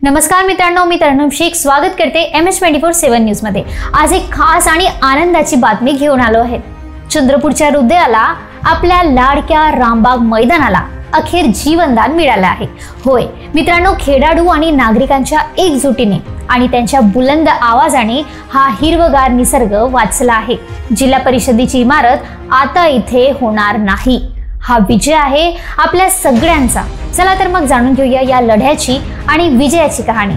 नमस्कार मित्रांनो, मी तरणम शेख स्वागत करते MS24/7 न्यूज मध्ये। आज एक खास आणि आनंदाची बातमी घेऊन आलो आहे। चंद्रपूरच्या हृदयाला आपल्या लाडक्या रामबाग मैदानाला अखेर जीवनदान मिळाले आहे। होय मित्रांनो, खेळाडू आणि नागरिकांच्या एकजुटीने आणि त्यांच्या बुलंद आवाजाने हा हिरवगार निसर्ग वाचला आहे। जिल्हा परिषदेची इमारत आता इथे होणार नाही, हा विजय आहे आपल्या सगळ्यांचा। चला तर मग जाणून घेऊया या लढ्याची आणि विजयाची कहाणी।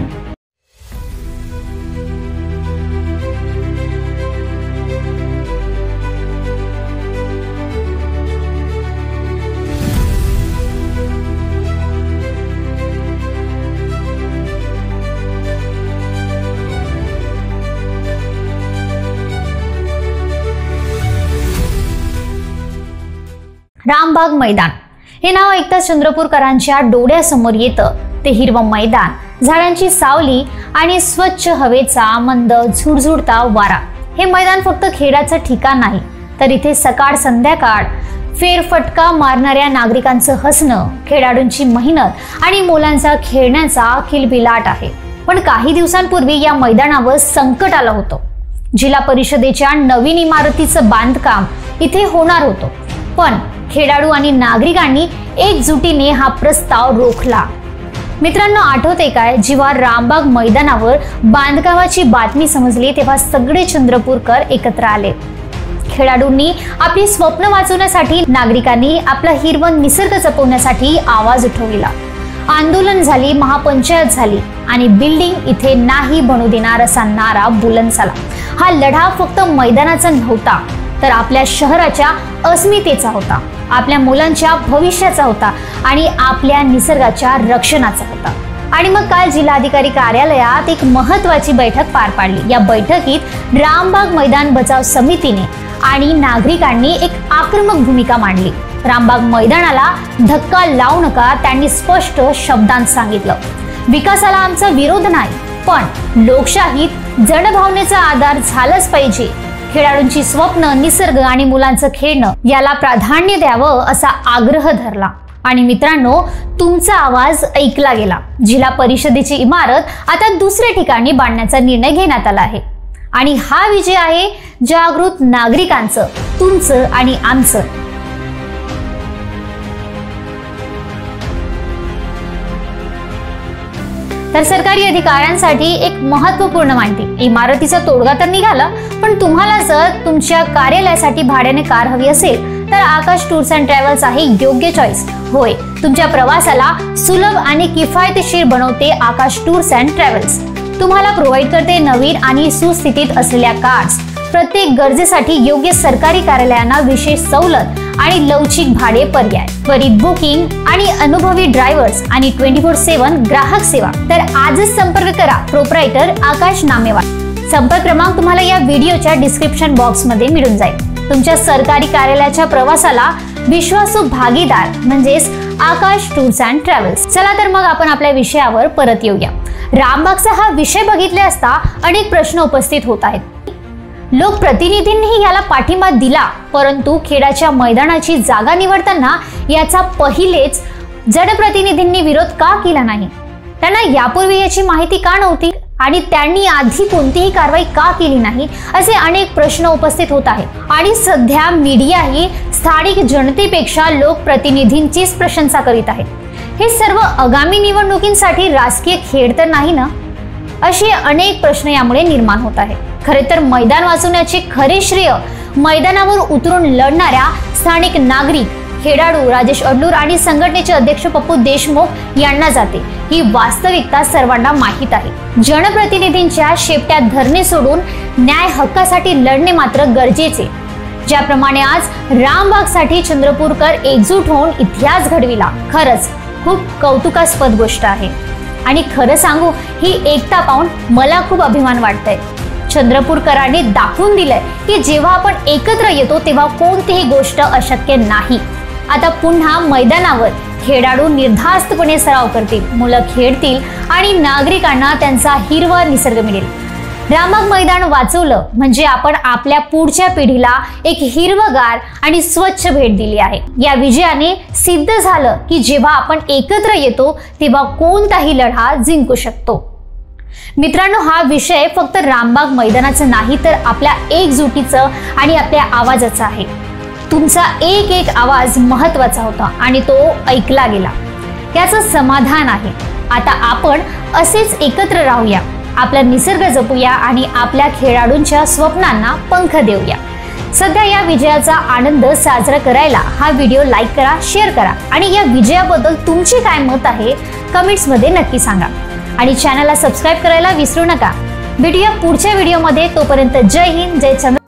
रामबाग मैदान हे नाव ऐकताच चंद्रपूरकरांच्या डोळ्यासमोर येतं ते हिरवं मैदान, झाडांची सावली आणि स्वच्छ हवेचा मंद झुळझुळता वारा। हे मैदान फक्त खेळाचं ठिकाण नाही, तर इथे सकाळ संध्याकाळ फेरफटका मारणाऱ्या नागरिकांचं हसणं, खेळाडूंची मेहनत आणि मुलांचा खेळण्याचा किलबिलाट आहे। पण काही दिवसांपूर्वी या मैदानावर संकट आलं होतं। जिल्हा परिषदेच्या नवीन इमारतीचं बांधकाम इथे होणार होतं, पण खेळाडू आणि नागरिकांनी एकजुटीने हा प्रस्ताव रोखला। मित्रांनो, आठवते काय, जेव्हा रामबाग मैदानावर बांधकामाची बातमी समजली तेव्हा सगळे चंद्रपूरकर एकत्र आले। खेळाडूंनी आपली स्वप्न वाचवण्यासाठी, नागरिकांनी आपला हिरवं निसर्ग जपवण्यासाठी आवाज उठवला। आंदोलन झाली, महापंचायत झाली आणि बिल्डिंग इथे नाही बनू देणार असा नारा बुलंद झाला। हा लढा फक्त मैदानाचा नव्हता, तर आपल्या शहराच्या अस्मितेचा होता, आपल्या मुलांच्या भविष्याचा होता आणि आपल्या निसर्गाच्या रक्षणाचा होता। आणि मग काल जिल्हाधिकारी कार्यालयात एक महत्त्वाची बैठक पार पाडली। या बैठकीत रामबाग मैदान बचाव समितीने आणि नागरिकांनी एक आक्रमक भूमिका मांडली। रामबाग मैदानाला धक्का लावू नका, त्यांनी स्पष्ट शब्दांत सांगितलं। विकासाला आमचा विरोध नाही, पण लोकशाहीत जनभावनेचा आधार झालाच पाहिजे। खेळाडूंची स्वप्न, निसर्ग आणि मुलांचं खेळणं याला प्राधान्य द्यावं असा आग्रह धरला। आणि मित्रांनो, तुमचा आवाज ऐकला गेला। जिल्हा परिषदेची इमारत आता दुसऱ्या ठिकाणी बांधण्याचा निर्णय घेण्यात आला आहे आणि हा विजय आहे जागृत नागरिकांचं, तुमचं आणि आमचं। तर सरकारी अधिकाऱ्यांसाठी एक महत्त्वपूर्ण माहिती, इमारतीचा तोडगा तर निघाला, पण तुम्हाला जर तुमच्या कार्यालयासाठी भाड्याने कार हवी असेल तर आकाश टूर्स अँड ट्रॅव्हल्स आहे योग्य चॉईस। होय, तुमच्या प्रवासाला सुलभ आणि किफायतशीर बनवते आकाश टूर्स अँड ट्रॅव्हल्स। तुम्हाला प्रोव्हाइड करते नवीन आणि सुस्थितीत असलेल्या कार्स, प्रत्येक गरजेसाठी योग्य सरकारी कार्यालयांना विशेष सवलत आणि लवचिक भाडे पर्याय, त्वरित बुकिंग आणि अनुभवी ड्रायव्हर्स आणि 24/7 ग्राहक सेवा। तर आजच संपर्क करा प्रोप्रायटर आकाश नामेवार। संपर्क क्रमांक तुम्हाला या व्हिडिओच्या डिस्क्रिप्शन बॉक्स मध्ये मिळून जाईल। तुमच्या सरकारी कार्यालयाच्या प्रवासाला विश्वासू भागीदार म्हणजेच आकाश टूर्स अँड ट्रॅव्हल्स। चला तर मग आपण आपल्या विषयावर परत येऊया। रामबागचा हा विषय बघितले असता अनेक प्रश्न उपस्थित होत आहेत। लोकप्रतिनिधींनी याला पाठिंबा दिला, परंतु खेळाच्या मैदानाची जागा निवडताना याचा पहिलेच जनप्रतिनिधींनी विरोध का केला नाही? त्यांना यापूर्वी याची माहिती का नव्हती आणि त्यांनी आधी कोणतीही कारवाई का केली नाही? असे अनेक प्रश्न उपस्थित होत आहेत। आणि सध्या मीडियाही स्थानिक जनतेपेक्षा लोकप्रतिनिधींचीच प्रशंसा करीत आहे। हे सर्व आगामी निवडणुकींसाठी राजकीय खेळ तर नाही ना? असे अनेक प्रश्न यामुळे निर्माण होत आहेत। खरे तर मैदान वाचवण्याचे खरे श्रेय मैदानावर उतरून लढणाऱ्या स्थानिक नागरिक, खेळाडू राजेश अडलूर आणि संघटनेचे अध्यक्ष पप्पू देशमुख यांना जाते। ही वास्तविकता सर्वांना माहीत आहे। जनप्रतिनिधींच्या शेपट्यात धरणे सोडून न्याय हक्कासाठी लढणे मात्र गरजेचे। ज्याप्रमाणे आज रामबागसाठी चंद्रपूरकर एकजूट होऊन इतिहास घडविला, खरंच खूप कौतुकास्पद गोष्ट आहे। आणि खरं सांगू, ही एकता पाहून मला खूप अभिमान वाटतंय। चंद्रपूरकरांनी दाखवून दिलंय की जेव्हा आपण एकत्र येतो तेव्हा कोणतीही गोष्ट अशक्य नाही। आता पुन्हा मैदानावर खेळाडू निर्धास्तपणे सराव करतील, मुलं खेळतील आणि नागरिकांना त्यांचा हिरवा निसर्ग मिळेल। रामबाग मैदान वाचवलं म्हणजे आपण आपल्या पुढच्या पिढीला एक हिरवगार आणि स्वच्छ भेट दिली आहे। या विजयाने सिद्ध झालं की जेव्हा आपण एकत्र येतो तेव्हा कोणताही लढा जिंकू शकतो। मित्रांनो, हा विषय फक्त रामबाग मैदानाचा नाही तर आपल्या एकजुटीचं आणि आपल्या आवाजाचा आहे। तुमचा एक आवाज महत्त्वाचा होता आणि तो ऐकला गेला, याचं समाधान आहे। आता आपण असेच एकत्र राहूया, आपला निसर्ग जपूया आणि आपल्या खेळाडूंच्या स्वप्नांना पंख देऊया। सध्या या विजयाचा आनंद साजरा करायला हा व्हिडिओ लाईक करा, शेअर करा आणि या विजयाबद्दल तुमची काय मत आहे कमेंट्स मध्ये नक्की सांगा आणि चॅनलला सबस्क्राइब करायला विसरू नका। भेटूया पुढच्या व्हिडिओमध्ये, तोपर्यंत जय हिंद, जय चंद्र।